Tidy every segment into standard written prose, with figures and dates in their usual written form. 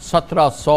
1,700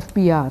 FBR।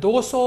200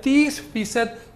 30%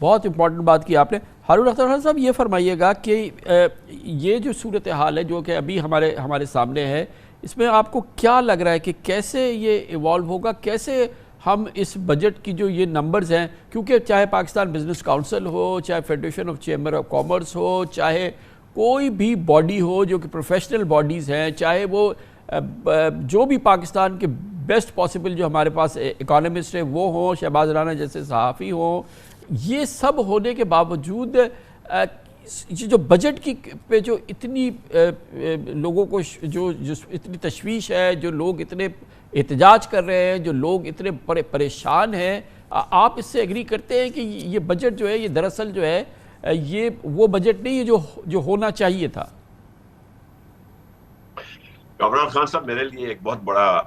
بہت امپورٹنٹ بات کی آپ نے. ہارون اختر خان صاحب یہ فرمائیے گا کہ یہ جو صورتحال ہے جو کہ ابھی ہمارے سامنے ہے، اس میں آپ کو کیا لگ رہا ہے کہ کیسے یہ ایوالو ہوگا، کیسے ہم اس بجٹ کی جو یہ نمبرز ہیں، کیونکہ چاہے پاکستان بزنس کاؤنسل ہو، چاہے federation of chamber of commerce ہو، چاہے کوئی بھی باڈی ہو جو کہ پروفیشنل باڈیز ہیں، چاہے وہ جو بھی پاکستان کے بیسٹ پاسبل جو ہمارے پاس اکانومسٹ ہیں وہ ہوں، شہباز رانا جیسے صحافی ہوں، یہ سب ہونے کے باوجود جو بجٹ کی پہ جو اتنی لوگوں کو جو اتنی تشویش ہے، جو لوگ اتنے احتجاج کر رہے ہیں، جو لوگ اتنے پریشان ہیں، آپ اس سے ایگری کرتے ہیں کہ یہ بجٹ جو ہے یہ دراصل جو ہے یہ وہ بجٹ نہیں ہے جو ہونا چاہیے تھا؟ کامران خان صاحب، میرے لیے ایک بہت بڑا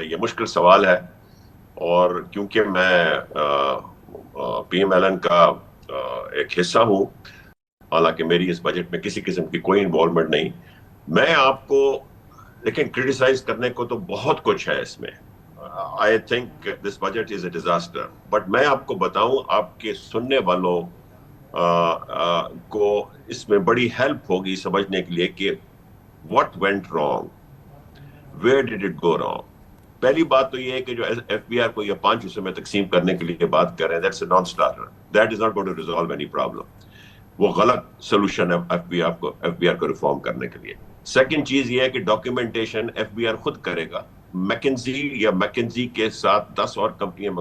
یہ مشکل سوال ہے، اور کیونکہ میں پی ایم ایل این کا ایک حصہ ہوں، حالانکہ میری اس بجٹ میں کسی قسم کی کوئی انوالومنٹ نہیں، میں آپ کو لیکن کرٹیسائز کرنے کو تو بہت کچھ ہے اس میں. I think this budget is a disaster, but میں آپ کو بتاؤں، آپ کے سننے والوں کو اس میں بڑی ہیلپ ہوگی سمجھنے کے لیے کہ what went wrong, where did it go wrong. پہلی بات تو یہ ہے کہ جو ایف بی آر کو یہ 5 حصوں میں تقسیم کرنے کے لیے بات کر رہے ہیں، that's a non-starter. That is not going to resolve any problem. وہ غلط سولوشن ہے ایف بی آر کو ریفارم کرنے کے لیے. سیکنڈ چیز یہ ہے کہ ڈاکیومنٹیشن ایف بی آر خود کرے گا. میکنزی کے ساتھ 10 اور کمپنیاں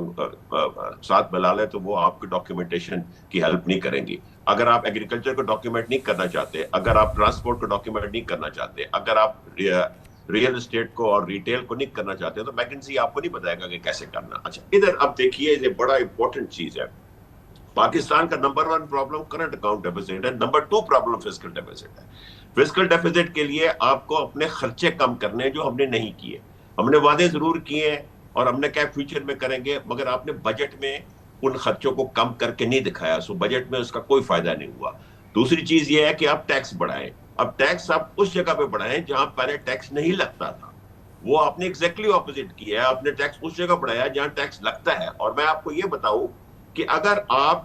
ساتھ ملا لیں تو وہ آپ کی ڈاکیومنٹیشن کی ہیلپ نہیں کریں گی. اگر آپ ایگریکلچر کو ڈاکیومنٹ نہیں کرنا چاہتے، اگر آپ ٹرانسپورٹ کو ڈاکیومنٹ نہیں کرنا چاہتے، اگر آپ ریئل اسٹیٹ کو اور ریٹیل کو نہیں کرنا چاہتے، تو میکنزی آپ کو نہیں بتائے گا کہ کیسے کرنا. اچھا، ادھر اب دیکھیے، یہ بڑا امپورٹنٹ چیز ہے. پاکستان کا number 1 problem current account deficit ہے، نمبر 2 پرابلم فسکل ڈیفیسٹ ہے. فسکل ڈیفیسٹ کے لیے آپ کو اپنے خرچے کم کرنے جو ہم نے نہیں کیے. ہم نے وعدے ضرور کیے ہیں اور ہم نے کہا فیوچر میں کریں گے، مگر آپ نے بجٹ میں ان خرچوں کو کم کر کے نہیں دکھایا، سو بجٹ میں اس کا کوئی فائدہ نہیں ہوا. دوسری چیز یہ ہے کہ آپ ٹیکس بڑھائیں. اب ٹیکس آپ اس جگہ پہ بڑھائیں جہاں پہلے ٹیکس نہیں لگتا تھا. وہ آپ نے ایگزیکٹلی اپوزٹ کیا ہے، آپ نے ٹیکس اس جگہ بڑھایا جہاں ٹیکس لگتا ہے. اور میں آپ کو یہ بتاؤں کہ اگر آپ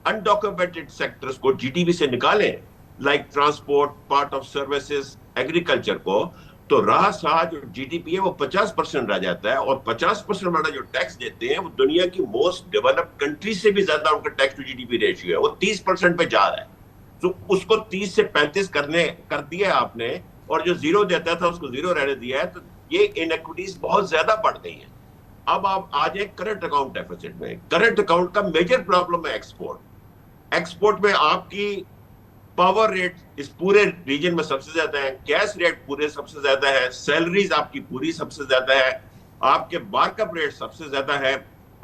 انڈاکومنٹڈ سیکٹرز کو جی ڈی پی سے نکالیں، like transport, part of services, agriculture کو، تو راہ سا جو جی ڈی پی ہے وہ 50% رہ جاتا ہے. اور 50% والا جو ٹیکس دیتے ہیں وہ دنیا کی موسٹ ڈیولپڈ کنٹری سے بھی زیادہ ان کا tax to G D P ratio ہے. وہ 30% پہ جا رہا ہے. تو اس کو 30 سے 35 کر دیا آپ نے، اور جو زیرو دیتا تھا اس کو زیرو رہنے دیا ہے. تو یہ انیکوٹیز بہت زیادہ بڑھ گئی ہیں. اب آپ آ جائیں کرنٹ اکاؤنٹ ڈیفیسٹ میں. کرنٹ اکاؤنٹ کا میجر پرابلم ہے ایکسپورٹ. ایکسپورٹ میں آپ کی پاور ریٹ اس پورے ریجن میں سب سے زیادہ ہے، گیس ریٹ پورے سب سے زیادہ ہے، سیلریز آپ کی پوری سب سے زیادہ ہے، آپ کے مارک اپ ریٹ سب سے زیادہ ہے.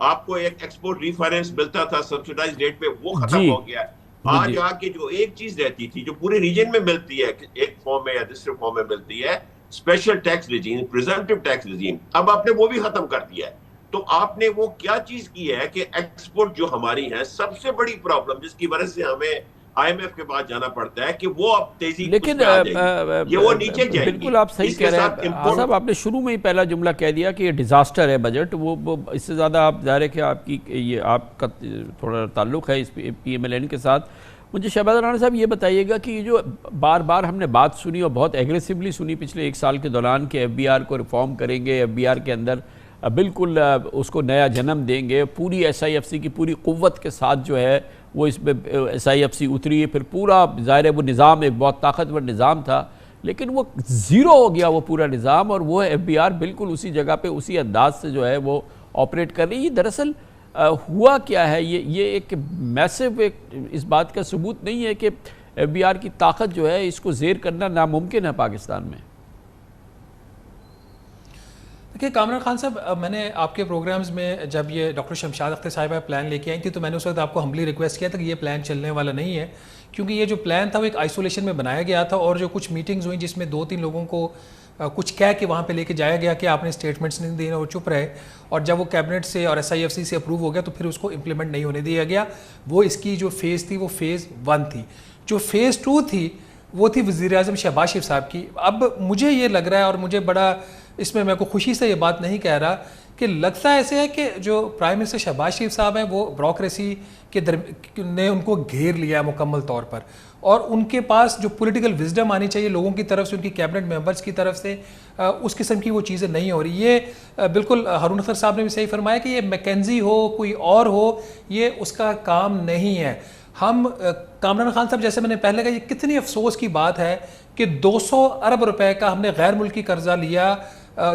آپ کو ایک ایکسپورٹ ریفائننس ملتا تھا سبسیڈائز ریٹ پہ، وہ ختم ہو گیا. آج آ کے جو ایک چیز رہتی تھی جو پورے ریجن میں ملتی ہے، ایک فارم میں یا دوسرے فارم میں ملتی ہے، special tax regime, presumptive tax regime, اب آپ نے وہ بھی ختم کر دیا ہے. تو آپ نے وہ کیا چیز کی ہے کہ ایکسپورٹ جو ہماری ہے سب سے بڑی پرابلم، جس کی وجہ سے ہمیں آئی ایم ایف کے بعد جانا پڑتا ہے کہ وہ اب تیزی لیکن یہ وہ نیچے جائے گی. بالکل آپ صحیح کہہ رہے ہیں صاحب. آپ نے شروع میں ہی پہلا جملہ کہہ دیا کہ یہ ڈیزاسٹر ہے بجٹ. وہ اس سے زیادہ آپ ظاہر ہے کہ آپ کی یہ آپ کا تھوڑا تعلق ہے اس پی ایم ایل این کے ساتھ. مجھے شہباز رانا صاحب یہ بتائیے گا کہ یہ جو بار بار ہم نے بات سنی اور بہت ایگریسولی سنی پچھلے 1 سال کے دوران کہ ایف بی آر کو ریفارم کریں گے، ایف بی آر کے اندر بالکل اس کو نیا جنم دیں گے، پوری ایس آئی ایف سی کی پوری قوت کے ساتھ جو ہے وہ اس میں ایس آئی ایف سی اتری ہے. پھر پورا ظاہر ہے وہ نظام ایک بہت طاقتور نظام تھا، لیکن وہ زیرو ہو گیا وہ پورا نظام، اور وہ ایف بی آر بالکل اسی جگہ پہ اسی انداز سے جو ہے وہ آپریٹ کر رہی ہے. دراصل ہوا کیا ہے؟ یہ ایک میسو اس بات کا ثبوت نہیں ہے کہ ایف بی آر کی طاقت جو ہے اس کو زیر کرنا ناممکن ہے پاکستان میں؟ دیکھیے کامران خان صاحب، میں نے آپ کے پروگرامز میں جب یہ ڈاکٹر شمشاد اختر صاحبہ پلان لے کے آئی تھی تو میں نے اس وقت آپ کو ہمبلی ریکویسٹ کیا تھا کہ یہ پلان چلنے والا نہیں ہے، کیونکہ یہ جو پلان تھا وہ ایک آئسولیشن میں بنایا گیا تھا، اور جو کچھ میٹنگز ہوئیں جس میں 2-3 لوگوں کو کچھ کہہ کے وہاں پہ لے کے جایا گیا کہ آپ نے اسٹیٹمنٹس نہیں دینے اور چپ رہے، اور جب وہ کیبنٹ سے اور ایس آئی ایف سی سے اپروو ہو گیا تو پھر اس کو امپلیمنٹ نہیں ہونے دیا گیا. وہ اس کی جو فیز تھی وہ فیز 1 تھی. جو فیز 2 تھی وہ تھی وزیر اعظم شہباز شریف صاحب کی. اب مجھے یہ لگ رہا ہے، اور مجھے بڑا اس میں کو خوشی سے یہ بات نہیں کہہ رہا کہ لگتا ایسے ہے کہ جو پرائم منسٹر شہباز شریف صاحب ہیں وہ بیوروکریسی نے ان کو گھیر لیا ہے مکمل طور پر, اور ان کے پاس جو پولیٹیکل وزڈم آنی چاہیے لوگوں کی طرف سے, ان کی کیبنٹ ممبرز کی طرف سے, اس قسم کی وہ چیزیں نہیں ہو رہی. یہ بالکل ہارون اختر صاحب نے بھی صحیح فرمایا کہ یہ میکنزی ہو کوئی اور ہو, یہ اس کا کام نہیں ہے. ہم کامران خان صاحب جیسے میں نے پہلے کہا, یہ کتنی افسوس کی بات ہے کہ 200 ارب روپے کا ہم نے غیر ملکی قرضہ لیا,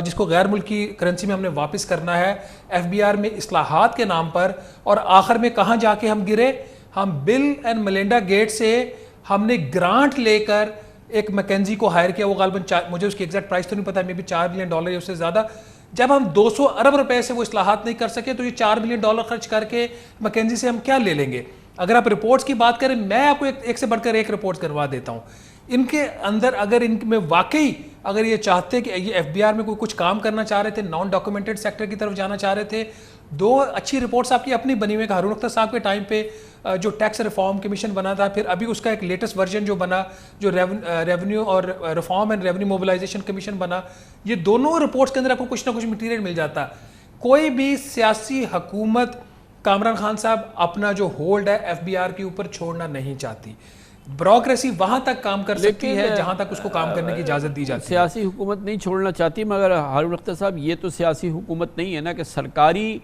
جس کو غیر ملکی کرنسی میں ہم نے واپس کرنا ہے ایف بی آر میں اصلاحات کے نام پر, اور آخر میں کہاں جا کے ہم گرے, ہم بل اینڈ میلنڈا گیٹ سے ہم نے گرانٹ لے کر ایک میکنزی کو ہائر کیا. وہ غالباً مجھے اس کی ایگزیکٹ پرائس تو نہیں پتا, میں بھی $4 بلین یا اس سے زیادہ. جب ہم 200 ارب روپے سے وہ اصلاحات نہیں کر سکے تو یہ $4 بلین خرچ کر کے میکنزی سے ہم کیا لے لیں گے. اگر آپ رپورٹس کی بات کریں, میں آپ کو ایک سے بڑھ کر ایک رپورٹس کروا دیتا ہوں. ان کے اندر اگر ان میں واقعی اگر یہ چاہتے کہ یہ ایف بی آر میں کوئی کچھ کام کرنا چاہ رہے تھے, نان ڈاکومنٹڈ سیکٹر کی طرف جانا چاہ رہے تھے, 2 اچھی رپورٹس آپ کی اپنی بنی ہوئی. ہارون اختر صاحب کے ٹائم پہ جو ٹیکس ریفارم کمیشن بنا تھا, پھر ابھی اس کا ایک لیٹسٹ ورژن جو بنا جو ریونیو اور reform and revenue mobilisation commission بنا, یہ دونوں رپورٹس کے اندر آپ کو کچھ نہ کچھ مٹیریل مل جاتا. کوئی بھی سیاسی حکومت کامران خان صاحب اپنا جو ہولڈ ہے ایف بی آر کے اوپر چھوڑنا نہیں چاہتی. بیوروکریسی وہاں تک کام کر سکتی ہے جہاں تک اس کو کام کرنے کی اجازت دی جاتی ہے. سیاسی حکومت نہیں چھوڑنا چاہتی, مگر ہارون اختر صاحب یہ تو سیاسی حکومت نہیں ہے نا کہ سرکاری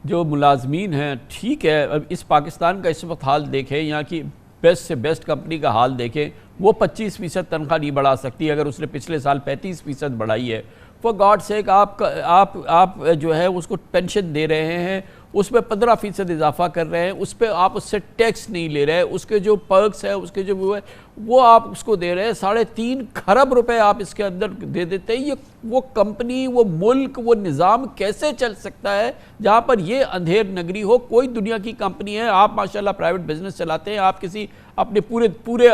جو ملازمین ہیں, ٹھیک ہے اس پاکستان کا اس وقت حال دیکھیں, یہاں کی بیسٹ سے بیسٹ کمپنی کا حال دیکھیں, وہ 25% تنخواہ نہیں بڑھا سکتی اگر اس نے پچھلے سال 35% بڑھائی ہے. فار گاڈ سیک آپ جو ہے اس کو پینشن دے رہے ہیں, اس پہ 15% اضافہ کر رہے ہیں, اس پہ آپ اس سے ٹیکس نہیں لے رہے, اس کے جو پرکس ہیں اس کے جو وہ آپ اس کو دے رہے ہیں. 3.5 کھرب روپے آپ اس کے اندر دے دیتے ہیں. یہ وہ کمپنی, وہ ملک, وہ نظام کیسے چل سکتا ہے جہاں پر یہ اندھیر نگری ہو؟ کوئی دنیا کی کمپنی ہے, آپ ماشاءاللہ پرائیویٹ بزنس چلاتے ہیں, آپ کسی اپنے پورے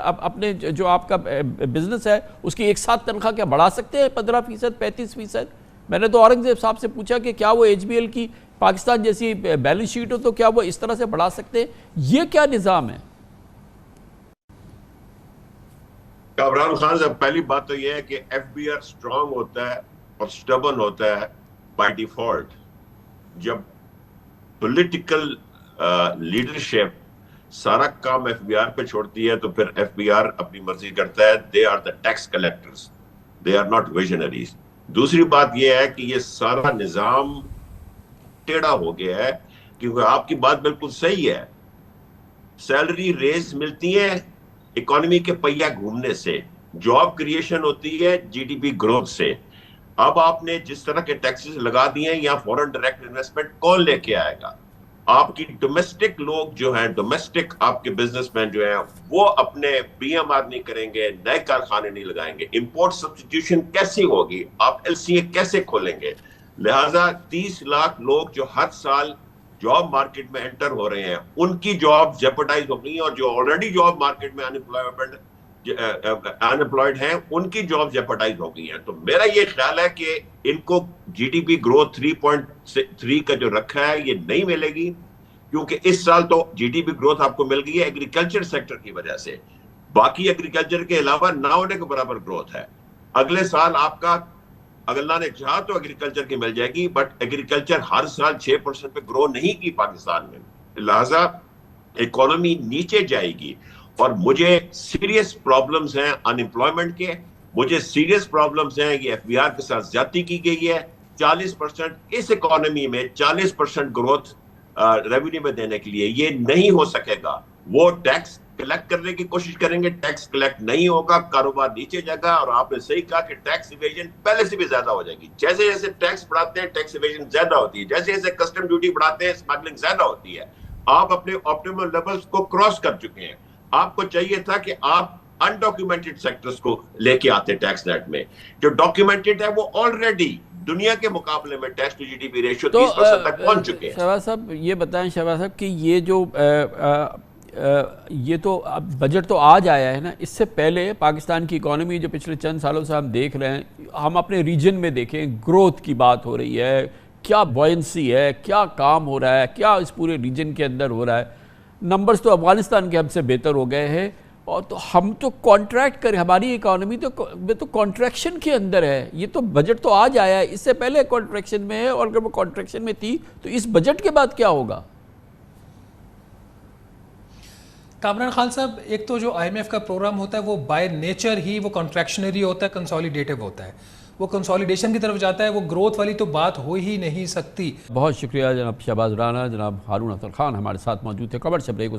اپنے جو آپ کا بزنس ہے اس کی ایک ساتھ تنخواہ کیا بڑھا سکتے ہیں 15%, 35%؟ میں نے تو اورنگزیب صاحب سے پوچھا کہ کیا وہ ایچ بی ایل کی پاکستان جیسی بیلنس شیٹ ہو تو کیا وہ اس طرح سے بڑھا سکتے ہیں؟ یہ کیا نظام ہے؟ کامران خان صاحب, پہلی بات تو یہ ہے کہ ایف بی آر اسٹرانگ ہوتا ہے اور سٹبن ہوتا ہے بائی ڈیفالٹ. جب پولیٹیکل لیڈرشپ سارا کام ایف بی آر پہ چھوڑتی ہے تو پھر ایف بی آر اپنی مرضی کرتا ہے. They are the tax collectors, they are not visionaries. دوسری بات یہ ہے کہ یہ سارا نظام ٹیڑھا ہو گیا ہے, کیونکہ آپ کی بات بالکل صحیح ہے. سیلری ریز ملتی ہے اکانومی کے پہیہ گھومنے سے, جاب کریشن ہوتی ہے جی ڈی پی گروتھ سے. اب آپ نے جس طرح کے ٹیکسز لگا دیے ہیں, یہاں فورن ڈائریکٹ انویسٹمنٹ کون لے کے آئے گا؟ آپ کی ڈومیسٹک لوگ جو ہیں, ڈومیسٹک آپ کے بزنس مین جو ہیں, وہ اپنے پی ایم آر نہیں کریں گے, نئے کارخانے نہیں لگائیں گے. امپورٹ سبسٹیٹیوشن کیسی ہوگی؟ آپ ایل سی اے کیسے کھولیں گے؟ لہٰذا 30 لاکھ لوگ جو ہر سال جاب مارکیٹ میں انٹر ہو رہے ہیں, ان کی جاب جیپرڈائز ہو گئی ہیں, اور جو آلریڈی جاب مارکیٹ میں انپلائڈ ہیں ان کی جاب جیپرڈائز ہو گئی ہیں. تو میرا یہ خیال ہے کہ ان کو جی ڈی پی گروتھ 3.3 کا جو رکھا ہے یہ نہیں ملے گی, کیونکہ اس سال تو جی ڈی پی گروتھ آپ کو مل گئی ہے ایگریکلچر سیکٹر کی وجہ سے. باقی ایگریکلچر کے علاوہ نہ ہونے کے برابر گروتھ ہے. اگلے سال آپ کا اگر اللہ نے چاہا تو ایگریکلچر کی مل جائے گی, بٹ ایگریکلچر ہر سال 6% پہ گرو نہیں کی پاکستان میں. لہٰذا اکانومی نیچے جائے گی, اور مجھے سیریس پرابلمز ہیں ان امپلائمنٹ کے, مجھے سیریس پرابلمز ہیں یہ ایف بی آر کے ساتھ زیادتی کی گئی ہے. 40% اس اکانومی میں 40% گروتھ ریونیو میں دینے کے لیے یہ نہیں ہو سکے گا. وہ ٹیکس کلیکٹ کرنے کی کوشش کریں گے, ٹیکس کلیکٹ نہیں ہوگا, کاروبار نیچے جائے گا. اور آپ نے صحیح کہا کہ ٹیکس ایویژن پہلے سے بھی زیادہ ہو جائے گی. جیسے جیسے ٹیکس بڑھاتے ہیں ٹیکس ایویژن زیادہ ہوتی ہے, جیسے جیسے کسٹم ڈیوٹی بڑھاتے ہیں اسمگلنگ زیادہ ہوتی ہے. آپ اپنے آپٹیمل لیولز کو کراس کر چکے ہیں. آپ کو چاہیے تھا کہ آپ انڈاکیومنٹڈ سیکٹرز کو لے کے آتے ٹیکس نیٹ میں. جو ڈاکیومنٹڈ ہے وہ آلریڈی دنیا کے مقابلے میں tax to G D P ratio 30% تک پہنچ چکے ہیں. شہباز صاحب یہ بتائیں شہباز صاحب کہ یہ تو بجٹ تو آج آیا ہے نا, اس سے پہلے پاکستان کی اکانومی جو پچھلے چند سالوں سے ہم دیکھ رہے ہیں, ہم اپنے ریجن میں دیکھیں, گروتھ کی بات ہو رہی ہے, کیا بوئنسی ہے, کیا کام ہو رہا ہے, کیا اس پورے ریجن کے اندر ہو رہا ہے. نمبرز تو افغانستان کے ہم سے بہتر ہو گئے ہیں, اور تو ہم تو کانٹریکٹ کریں، ہماری اکانومی تو کانٹریکشن کے اندر ہے. یہ تو بجٹ تو آج آیا ہے، اس سے پہلے کانٹریکشن میں ہے، اور اگر وہ کانٹریکشن میں تھی تو اس بجٹ کے بعد کیا ہوگا؟ کامران خان صاحب، ایک تو جو آئی ایم ایف کا پروگرام ہوتا ہے وہ بائی نیچر ہی وہ کنٹریکشنری ہوتا ہے، کنسالیڈیٹو ہوتا ہے، وہ کنسالیڈیشن کی طرف جاتا ہے، وہ گروتھ والی تو بات ہو ہی نہیں سکتی. بہت شکریہ جناب شہباز رانا. جناب ہارون اختر خان ہمارے ساتھ موجود تھے. Commercial break